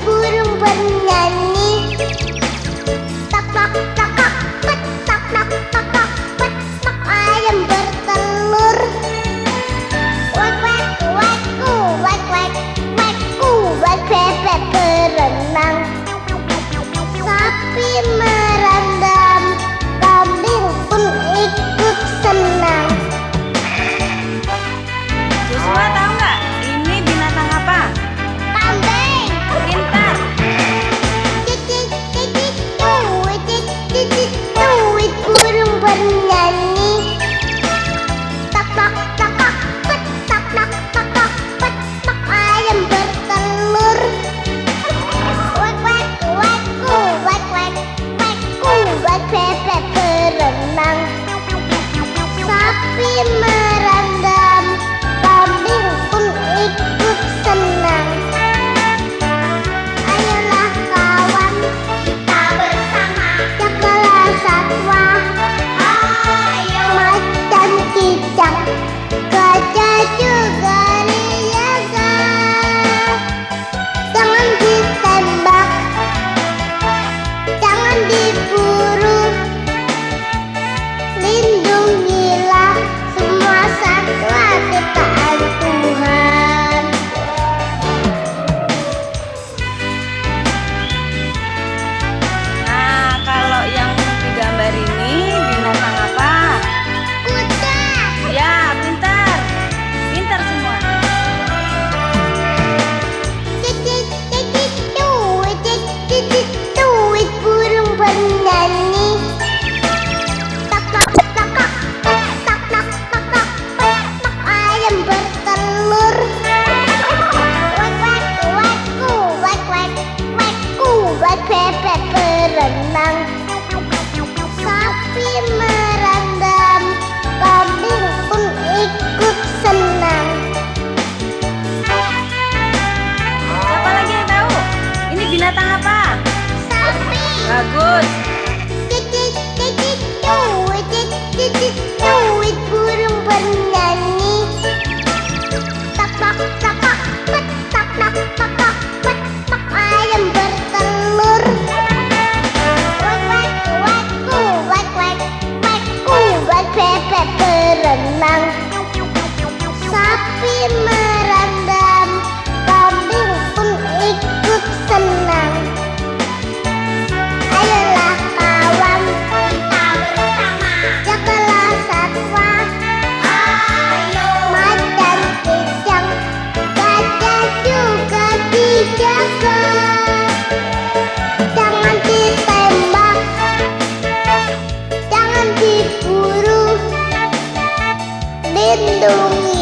Burung bernyanyi. Tak tak tak tak tak tak tak tak tak tak tak ayam bertelur. Wek wek wekku wek wek wekku wek bebek berenang. Sapi merendam, kambing pun ikut senang. Joshua tahu nggak ini binatang apa? Kambing. Pintar. Cicit cicit tuit burung bernyanyi. Tak tak tak tak pet tak tak tak tak pet tak ayam bertelur. Wek wek wekku wek wek wekku wek bebek berenang. Sapi merendam, kambing pun ikut senang. Ayolah kawan, kita bersama jagalah satwa. Ayo macan cicak, gajah juga dijaga. Jangan ditembak, jangan diburu. Lindungilah semua satwa ciptaan Tuhan. Nah, kalau yang digambar ini binatang apa? Kuda. Ya, pintar. Pintar semua. Cicit cicit tuit burung bernyanyi. Tak tak tak tak tak tak tak tak tak ayam bertelur. Wek wek wekku wek wek wekku wek bebek berenang. Sapi merendam, kambing pun ikut senang. Siapa lagi yang tahu? Ini binatang apa? Sapi. Bagus. Cicit cicit tuit burung bernyanyi. Tak tak tak tak pet tak tak tak tak pet tak ayam bertelur. Wek wek wekku wek wek wekku wek bebek berenang. Sapi merendam, kambing pun ikut senang. Ayolah kawan, kita bersama jagalah satwa. Ayo macan cicak, gajah juga dijaga. Jangan ditembak, jangan diburu. Lindungi